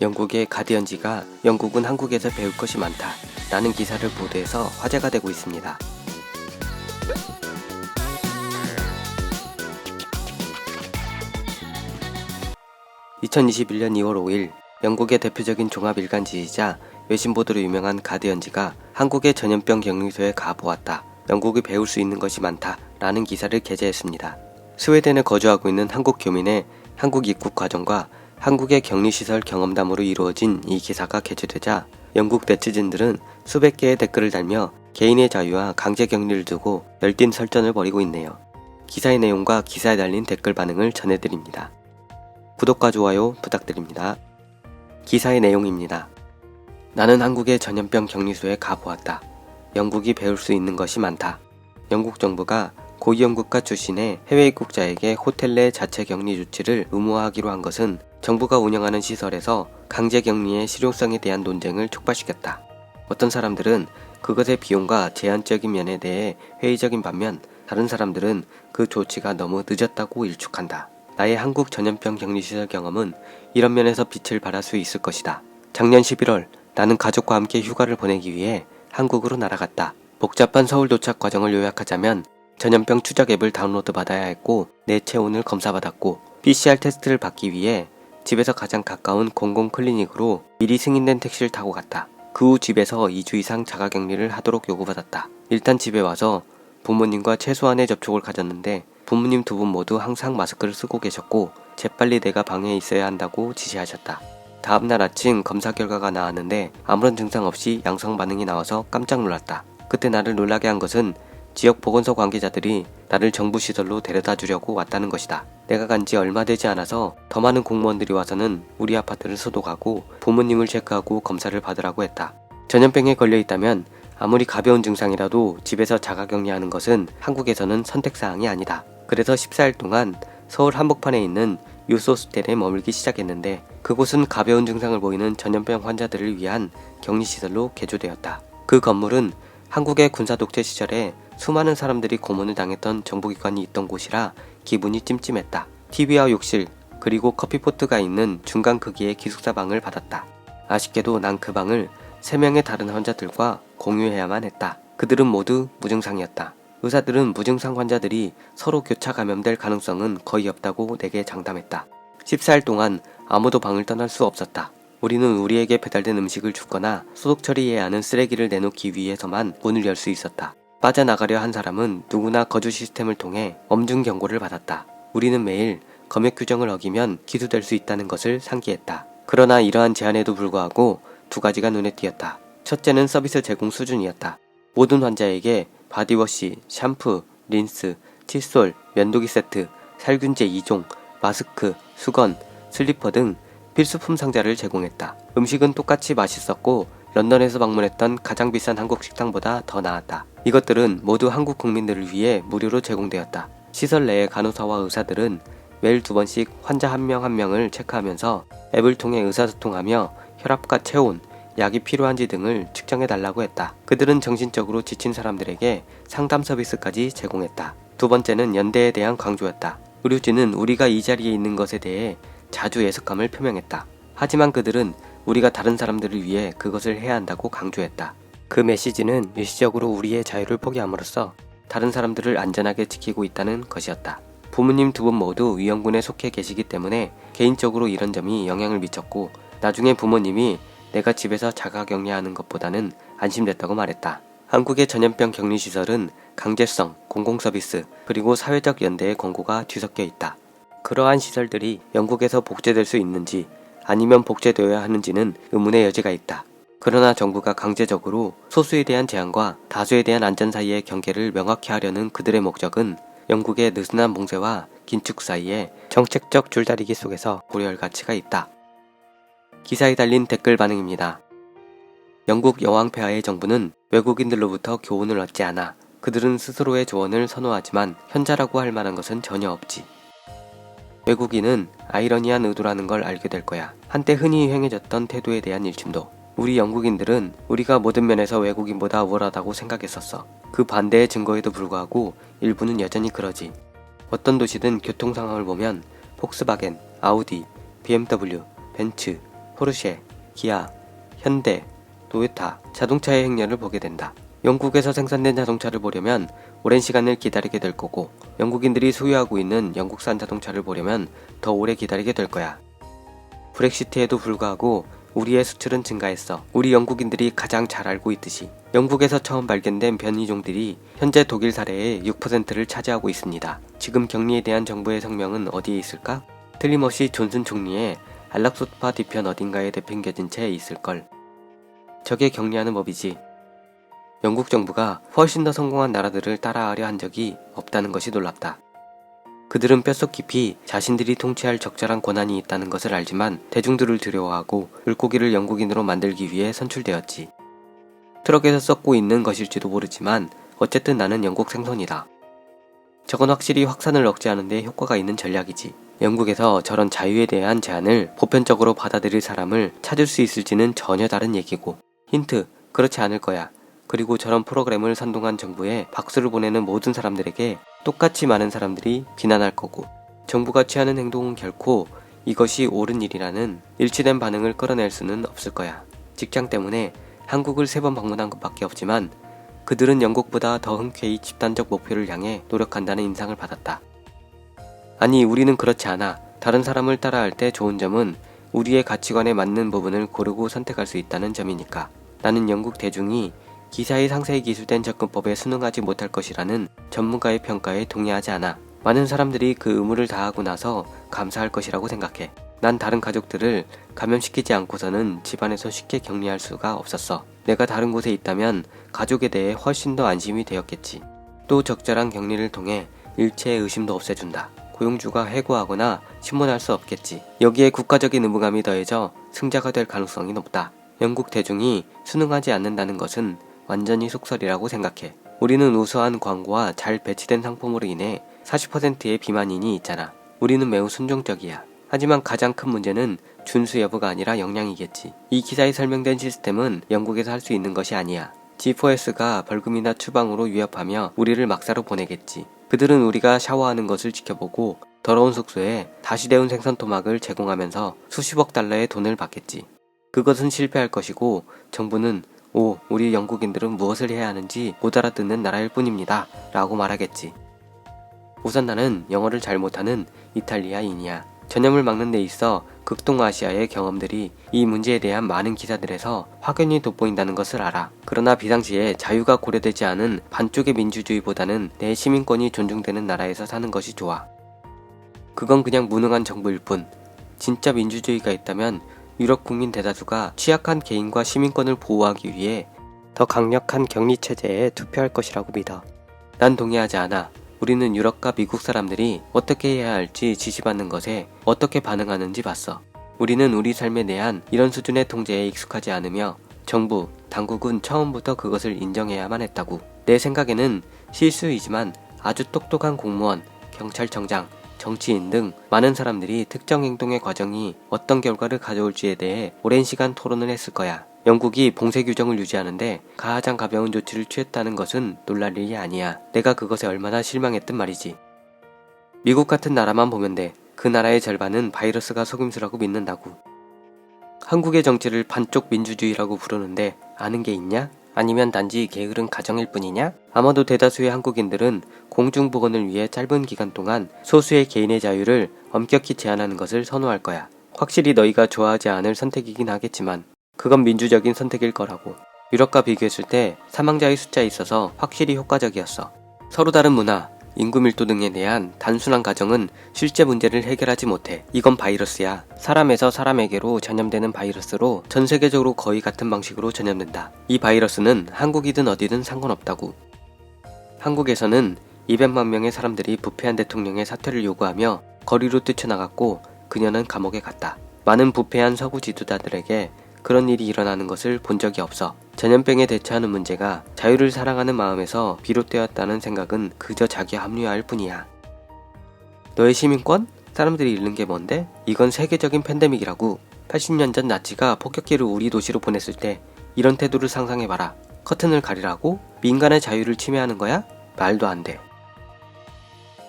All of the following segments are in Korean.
영국의 가디언지가 영국은 한국에서 배울 것이 많다 라는 기사를 보도해서 화제가 되고 있습니다. 2021년 2월 5일 영국의 대표적인 종합일간지이자 외신보도로 유명한 가디언지가 한국의 전염병 격리소에 가보았다. 영국이 배울 수 있는 것이 많다 라는 기사를 게재했습니다. 스웨덴에 거주하고 있는 한국 교민의 한국 입국 과정과 한국의 격리시설 경험담으로 이루어진 이 기사가 게재되자 영국 네티즌들은 수백 개의 댓글을 달며 개인의 자유와 강제 격리를 두고 열띤 설전을 벌이고 있네요. 기사의 내용과 기사에 달린 댓글 반응을 전해드립니다. 구독과 좋아요 부탁드립니다. 기사의 내용입니다. 나는 한국의 전염병 격리소에 가보았다. 영국이 배울 수 있는 것이 많다. 영국 정부가 고위험국가 출신의 해외 입국자에게 호텔 내 자체 격리 조치를 의무화하기로 한 것은 정부가 운영하는 시설에서 강제 격리의 실용성에 대한 논쟁을 촉발시켰다. 어떤 사람들은 그것의 비용과 제한적인 면에 대해 회의적인 반면 다른 사람들은 그 조치가 너무 늦었다고 일축한다. 나의 한국 전염병 격리시설 경험은 이런 면에서 빛을 발할 수 있을 것이다. 작년 11월 나는 가족과 함께 휴가를 보내기 위해 한국으로 날아갔다. 복잡한 서울 도착 과정을 요약하자면 전염병 추적 앱을 다운로드 받아야 했고 내 체온을 검사받았고 PCR 테스트를 받기 위해 집에서 가장 가까운 공공 클리닉으로 미리 승인된 택시를 타고 갔다. 그 후 집에서 2주 이상 자가격리를 하도록 요구받았다. 일단 집에 와서 부모님과 최소한의 접촉을 가졌는데 부모님 두 분 모두 항상 마스크를 쓰고 계셨고 재빨리 내가 방에 있어야 한다고 지시하셨다. 다음날 아침 검사 결과가 나왔는데 아무런 증상 없이 양성 반응이 나와서 깜짝 놀랐다. 그때 나를 놀라게 한 것은 지역 보건소 관계자들이 나를 정부 시설로 데려다 주려고 왔다는 것이다. 내가 간 지 얼마 되지 않아서 더 많은 공무원들이 와서는 우리 아파트를 소독하고 부모님을 체크하고 검사를 받으라고 했다. 전염병에 걸려 있다면 아무리 가벼운 증상이라도 집에서 자가격리하는 것은 한국에서는 선택사항이 아니다. 그래서 14일 동안 서울 한복판에 있는 유소호스텔에 머물기 시작했는데 그곳은 가벼운 증상을 보이는 전염병 환자들을 위한 격리시설로 개조되었다. 그 건물은 한국의 군사독재 시절에 수많은 사람들이 고문을 당했던 정보기관이 있던 곳이라 기분이 찜찜했다. TV와 욕실 그리고 커피포트가 있는 중간 크기의 기숙사 방을 받았다. 아쉽게도 난 그 방을 3명의 다른 환자들과 공유해야만 했다. 그들은 모두 무증상이었다. 의사들은 무증상 환자들이 서로 교차 감염될 가능성은 거의 없다고 내게 장담했다. 14일 동안 아무도 방을 떠날 수 없었다. 우리는 우리에게 배달된 음식을 줍거나 소독 처리해야 하는 쓰레기를 내놓기 위해서만 문을 열 수 있었다. 빠져나가려 한 사람은 누구나 거주 시스템을 통해 엄중 경고를 받았다. 우리는 매일 검역 규정을 어기면 기소될 수 있다는 것을 상기했다. 그러나 이러한 제한에도 불구하고 두 가지가 눈에 띄었다. 첫째는 서비스 제공 수준이었다. 모든 환자에게 바디워시, 샴푸, 린스, 칫솔, 면도기 세트, 살균제 2종, 마스크, 수건, 슬리퍼 등 필수품 상자를 제공했다. 음식은 똑같이 맛있었고 런던에서 방문했던 가장 비싼 한국 식당보다 더 나았다. 이것들은 모두 한국 국민들을 위해 무료로 제공되었다. 시설 내의 간호사와 의사들은 매일 2번씩 환자 한 명 한 명을 체크하면서 앱을 통해 의사소통하며 혈압과 체온, 약이 필요한지 등을 측정해달라고 했다. 그들은 정신적으로 지친 사람들에게 상담 서비스까지 제공했다. 두 번째는 연대에 대한 강조였다. 의료진은 우리가 이 자리에 있는 것에 대해 자주 애석함을 표명했다. 하지만 그들은 우리가 다른 사람들을 위해 그것을 해야 한다고 강조했다. 그 메시지는 일시적으로 우리의 자유를 포기함으로써 다른 사람들을 안전하게 지키고 있다는 것이었다. 부모님 두 분 모두 위험군에 속해 계시기 때문에 개인적으로 이런 점이 영향을 미쳤고 나중에 부모님이 내가 집에서 자가격리하는 것보다는 안심됐다고 말했다. 한국의 전염병 격리시설은 강제성, 공공서비스, 그리고 사회적 연대의 권고가 뒤섞여 있다. 그러한 시설들이 영국에서 복제될 수 있는지 아니면 복제되어야 하는지는 의문의 여지가 있다. 그러나 정부가 강제적으로 소수에 대한 제한과 다수에 대한 안전 사이의 경계를 명확히 하려는 그들의 목적은 영국의 느슨한 봉쇄와 긴축 사이에 정책적 줄다리기 속에서 고려할 가치가 있다. 기사에 달린 댓글 반응입니다. 영국 여왕 폐하의 정부는 외국인들로부터 교훈을 얻지 않아. 그들은 스스로의 조언을 선호하지만 현자라고 할 만한 것은 전혀 없지. 외국인은 아이러니한 의도라는 걸 알게 될 거야. 한때 흔히 행해졌던 태도에 대한 일침도. 우리 영국인들은 우리가 모든 면에서 외국인보다 우월하다고 생각했었어. 그 반대의 증거에도 불구하고 일부는 여전히 그러지. 어떤 도시든 교통 상황을 보면 폭스바겐, 아우디, BMW, 벤츠, 포르쉐, 기아, 현대, 토요타 자동차의 행렬을 보게 된다. 영국에서 생산된 자동차를 보려면 오랜 시간을 기다리게 될 거고, 영국인들이 소유하고 있는 영국산 자동차를 보려면 더 오래 기다리게 될 거야. 브렉시트에도 불구하고 우리의 수출은 증가했어. 우리 영국인들이 가장 잘 알고 있듯이 영국에서 처음 발견된 변이종들이 현재 독일 사례의 6%를 차지하고 있습니다. 지금 격리에 대한 정부의 성명은 어디에 있을까? 틀림없이 존슨 총리의 안락소파 뒤편 어딘가에 내팽겨진 채 있을걸. 저게 격리하는 법이지. 영국 정부가 훨씬 더 성공한 나라들을 따라하려 한 적이 없다는 것이 놀랍다. 그들은 뼛속 깊이 자신들이 통치할 적절한 권한이 있다는 것을 알지만 대중들을 두려워하고 물고기를 영국인으로 만들기 위해 선출되었지. 트럭에서 썩고 있는 것일지도 모르지만 어쨌든 나는 영국 생선이다. 저건 확실히 확산을 억제하는 데 효과가 있는 전략이지. 영국에서 저런 자유에 대한 제안을 보편적으로 받아들일 사람을 찾을 수 있을지는 전혀 다른 얘기고. 힌트, 그렇지 않을 거야. 그리고 저런 프로그램을 선동한 정부에 박수를 보내는 모든 사람들에게 똑같이 많은 사람들이 비난할 거고, 정부가 취하는 행동은 결코 이것이 옳은 일이라는 일치된 반응을 끌어낼 수는 없을 거야. 직장 때문에 한국을 3번 방문한 것밖에 없지만 그들은 영국보다 더 흔쾌히 집단적 목표를 향해 노력한다는 인상을 받았다. 아니, 우리는 그렇지 않아. 다른 사람을 따라할 때 좋은 점은 우리의 가치관에 맞는 부분을 고르고 선택할 수 있다는 점이니까. 나는 영국 대중이 기사의 상세히 기술된 접근법에 순응하지 못할 것이라는 전문가의 평가에 동의하지 않아. 많은 사람들이 그 의무를 다하고 나서 감사할 것이라고 생각해. 난 다른 가족들을 감염시키지 않고서는 집안에서 쉽게 격리할 수가 없었어. 내가 다른 곳에 있다면 가족에 대해 훨씬 더 안심이 되었겠지. 또 적절한 격리를 통해 일체의 의심도 없애준다. 고용주가 해고하거나 신문할 수 없겠지. 여기에 국가적인 의무감이 더해져 승자가 될 가능성이 높다. 영국 대중이 순응하지 않는다는 것은 완전히 속설이라고 생각해. 우리는 우수한 광고와 잘 배치된 상품으로 인해 40%의 비만인이 있잖아. 우리는 매우 순종적이야. 하지만 가장 큰 문제는 준수 여부가 아니라 역량이겠지. 이 기사에 설명된 시스템은 영국에서 할 수 있는 것이 아니야. G4S가 벌금이나 추방으로 위협하며 우리를 막사로 보내겠지. 그들은 우리가 샤워하는 것을 지켜보고 더러운 숙소에 다시 데운 생선 토막을 제공하면서 수십억 달러의 돈을 받겠지. 그것은 실패할 것이고 정부는 우리 영국인들은 무엇을 해야 하는지 못 알아듣는 나라일 뿐입니다 라고 말하겠지. 우선 나는 영어를 잘 못하는 이탈리아인이야. 전염을 막는 데 있어 극동아시아의 경험들이 이 문제에 대한 많은 기사들에서 확연히 돋보인다는 것을 알아. 그러나 비상시에 자유가 고려되지 않은 반쪽의 민주주의보다는 내 시민권이 존중되는 나라에서 사는 것이 좋아. 그건 그냥 무능한 정부일 뿐. 진짜 민주주의가 있다면 유럽 국민 대다수가 취약한 개인과 시민권을 보호하기 위해 더 강력한 격리 체제에 투표할 것이라고 믿어. 난 동의하지 않아. 우리는 유럽과 미국 사람들이 어떻게 해야 할지 지시받는 것에 어떻게 반응하는지 봤어. 우리는 우리 삶에 대한 이런 수준의 통제에 익숙하지 않으며 정부, 당국은 처음부터 그것을 인정해야만 했다고. 내 생각에는 실수이지만 아주 똑똑한 공무원, 경찰청장, 정치인 등 많은 사람들이 특정 행동의 과정이 어떤 결과를 가져올지에 대해 오랜 시간 토론을 했을 거야. 영국이 봉쇄 규정을 유지하는데 가장 가벼운 조치를 취했다는 것은 놀랄 일이 아니야. 내가 그것에 얼마나 실망했든 말이지. 미국 같은 나라만 보면 돼. 그 나라의 절반은 바이러스가 속임수라고 믿는다고. 한국의 정치를 반쪽 민주주의라고 부르는데 아는 게 있냐? 아니면 단지 게으른 가정일 뿐이냐? 아마도 대다수의 한국인들은 공중보건을 위해 짧은 기간 동안 소수의 개인의 자유를 엄격히 제한하는 것을 선호할 거야. 확실히 너희가 좋아하지 않을 선택이긴 하겠지만 그건 민주적인 선택일 거라고. 유럽과 비교했을 때 사망자의 숫자에 있어서 확실히 효과적이었어. 서로 다른 문화, 인구 밀도 등에 대한 단순한 가정은 실제 문제를 해결하지 못해. 이건 바이러스야. 사람에서 사람에게로 전염되는 바이러스로 전 세계적으로 거의 같은 방식으로 전염된다. 이 바이러스는 한국이든 어디든 상관없다고. 한국에서는 200만 명의 사람들이 부패한 대통령의 사퇴를 요구하며 거리로 뛰쳐나갔고 그녀는 감옥에 갔다. 많은 부패한 서구 지도자들에게 그런 일이 일어나는 것을 본 적이 없어. 전염병에 대처하는 문제가 자유를 사랑하는 마음에서 비롯되었다는 생각은 그저 자기 합리화일 뿐이야. 너의 시민권? 사람들이 잃는 게 뭔데? 이건 세계적인 팬데믹이라고. 80년 전 나치가 폭격기를 우리 도시로 보냈을 때 이런 태도를 상상해봐라. 커튼을 가리라고? 민간의 자유를 침해하는 거야? 말도 안 돼.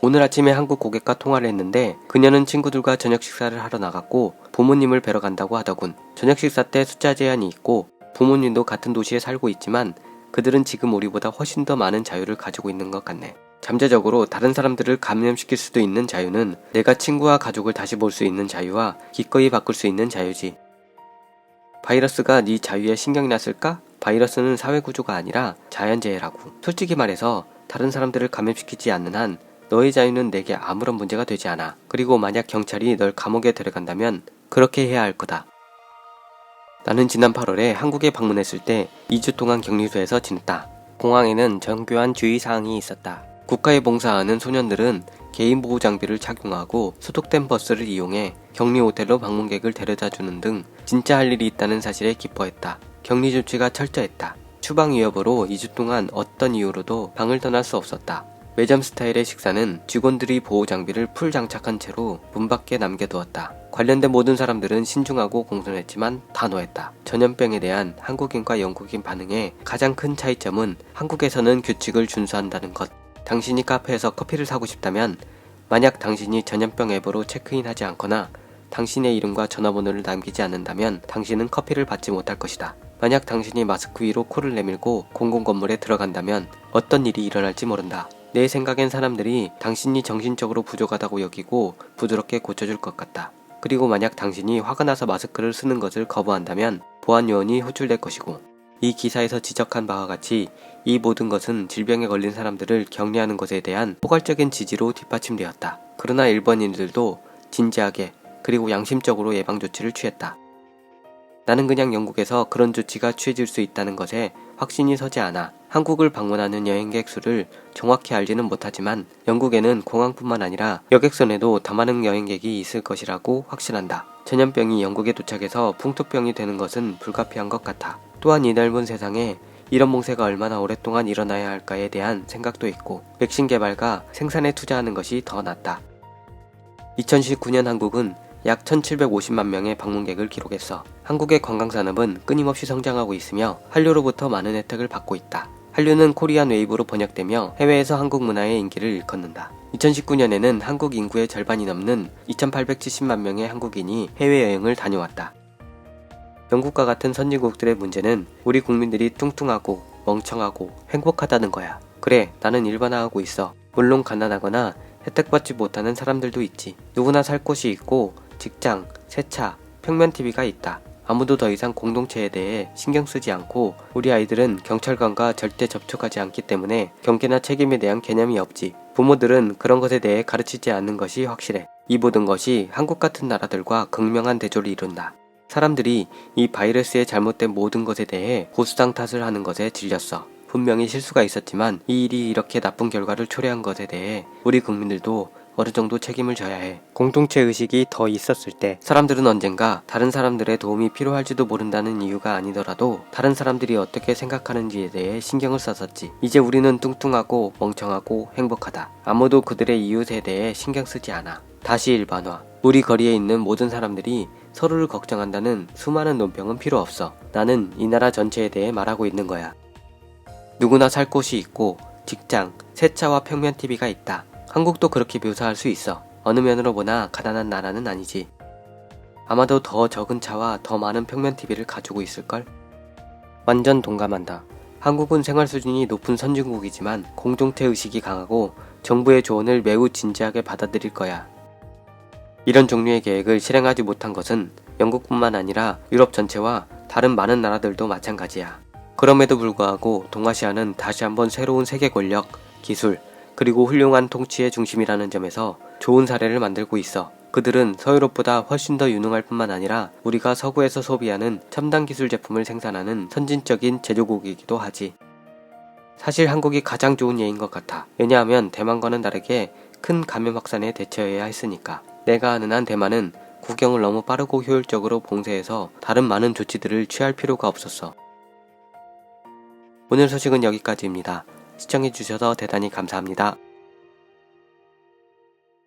오늘 아침에 한국 고객과 통화를 했는데 그녀는 친구들과 저녁 식사를 하러 나갔고 부모님을 뵈러 간다고 하더군. 저녁 식사 때 숫자 제한이 있고 부모님도 같은 도시에 살고 있지만 그들은 지금 우리보다 훨씬 더 많은 자유를 가지고 있는 것 같네. 잠재적으로 다른 사람들을 감염시킬 수도 있는 자유는 내가 친구와 가족을 다시 볼 수 있는 자유와 기꺼이 바꿀 수 있는 자유지. 바이러스가 네 자유에 신경이 났을까? 바이러스는 사회구조가 아니라 자연재해라고. 솔직히 말해서 다른 사람들을 감염시키지 않는 한 너의 자유는 내게 아무런 문제가 되지 않아. 그리고 만약 경찰이 널 감옥에 데려간다면 그렇게 해야 할 거다. 나는 지난 8월에 한국에 방문했을 때 2주 동안 격리소에서 지냈다. 공항에는 정교한 주의사항이 있었다. 국가에 봉사하는 소년들은 개인보호 장비를 착용하고 소독된 버스를 이용해 격리 호텔로 방문객을 데려다주는 등 진짜 할 일이 있다는 사실에 기뻐했다. 격리 조치가 철저했다. 추방 위협으로 2주 동안 어떤 이유로도 방을 떠날 수 없었다. 매점 스타일의 식사는 직원들이 보호 장비를 풀 장착한 채로 문 밖에 남겨두었다. 관련된 모든 사람들은 신중하고 공손했지만 단호했다. 전염병에 대한 한국인과 영국인 반응의 가장 큰 차이점은 한국에서는 규칙을 준수한다는 것. 당신이 카페에서 커피를 사고 싶다면 만약 당신이 전염병 앱으로 체크인하지 않거나 당신의 이름과 전화번호를 남기지 않는다면 당신은 커피를 받지 못할 것이다. 만약 당신이 마스크 위로 코를 내밀고 공공건물에 들어간다면 어떤 일이 일어날지 모른다. 내 생각엔 사람들이 당신이 정신적으로 부족하다고 여기고 부드럽게 고쳐줄 것 같다. 그리고 만약 당신이 화가 나서 마스크를 쓰는 것을 거부한다면 보안 요원이 호출될 것이고, 이 기사에서 지적한 바와 같이 이 모든 것은 질병에 걸린 사람들을 격리하는 것에 대한 포괄적인 지지로 뒷받침되었다. 그러나 일본인들도 진지하게 그리고 양심적으로 예방 조치를 취했다. 나는 그냥 영국에서 그런 조치가 취해질 수 있다는 것에 확신이 서지 않아 한국을 방문하는 여행객 수를 정확히 알지는 못하지만 영국에는 공항뿐만 아니라 여객선에도 더 많은 여행객이 있을 것이라고 확신한다. 전염병이 영국에 도착해서 풍토병이 되는 것은 불가피한 것 같아. 또한 이 넓은 세상에 이런 몽세가 얼마나 오랫동안 일어나야 할까에 대한 생각도 있고, 백신 개발과 생산에 투자하는 것이 더 낫다. 2019년 한국은 약 1750만 명의 방문객을 기록했어. 한국의 관광산업은 끊임없이 성장하고 있으며 한류로부터 많은 혜택을 받고 있다. 한류는 코리안 웨이브로 번역되며 해외에서 한국 문화의 인기를 일컫는다. 2019년에는 한국 인구의 절반이 넘는 2870만 명의 한국인이 해외여행을 다녀왔다. 영국과 같은 선진국들의 문제는 우리 국민들이 뚱뚱하고 멍청하고 행복하다는 거야. 그래, 나는 일반화하고 있어. 물론 가난하거나 혜택받지 못하는 사람들도 있지. 누구나 살 곳이 있고 직장, 세차, 평면 TV가 있다. 아무도 더 이상 공동체에 대해 신경 쓰지 않고 우리 아이들은 경찰관과 절대 접촉하지 않기 때문에 경계나 책임에 대한 개념이 없지. 부모들은 그런 것에 대해 가르치지 않는 것이 확실해. 이 모든 것이 한국 같은 나라들과 극명한 대조를 이룬다. 사람들이 이 바이러스의 잘못된 모든 것에 대해 보수당 탓을 하는 것에 질렸어. 분명히 실수가 있었지만 이 일이 이렇게 나쁜 결과를 초래한 것에 대해 우리 국민들도 어느 정도 책임을 져야 해. 공동체 의식이 더 있었을 때 사람들은 언젠가 다른 사람들의 도움이 필요할지도 모른다는 이유가 아니더라도 다른 사람들이 어떻게 생각하는지에 대해 신경을 썼었지. 이제 우리는 뚱뚱하고 멍청하고 행복하다. 아무도 그들의 이웃에 대해 신경 쓰지 않아. 다시 일반화. 우리 거리에 있는 모든 사람들이 서로를 걱정한다는 수많은 논평은 필요 없어. 나는 이 나라 전체에 대해 말하고 있는 거야. 누구나 살 곳이 있고 직장, 세차와 평면 TV가 있다. 한국도 그렇게 묘사할 수 있어. 어느 면으로 보나 가난한 나라는 아니지. 아마도 더 적은 차와 더 많은 평면 TV를 가지고 있을걸? 완전 동감한다. 한국은 생활 수준이 높은 선진국이지만 공동체 의식이 강하고 정부의 조언을 매우 진지하게 받아들일 거야. 이런 종류의 계획을 실행하지 못한 것은 영국뿐만 아니라 유럽 전체와 다른 많은 나라들도 마찬가지야. 그럼에도 불구하고 동아시아는 다시 한번 새로운 세계 권력, 기술, 그리고 훌륭한 통치의 중심이라는 점에서 좋은 사례를 만들고 있어. 그들은 서유럽보다 훨씬 더 유능할 뿐만 아니라 우리가 서구에서 소비하는 첨단 기술 제품을 생산하는 선진적인 제조국이기도 하지. 사실 한국이 가장 좋은 예인 것 같아. 왜냐하면 대만과는 다르게 큰 감염 확산에 대처해야 했으니까. 내가 아는 한 대만은 국경을 너무 빠르고 효율적으로 봉쇄해서 다른 많은 조치들을 취할 필요가 없었어. 오늘 소식은 여기까지입니다. 시청해주셔서 대단히 감사합니다.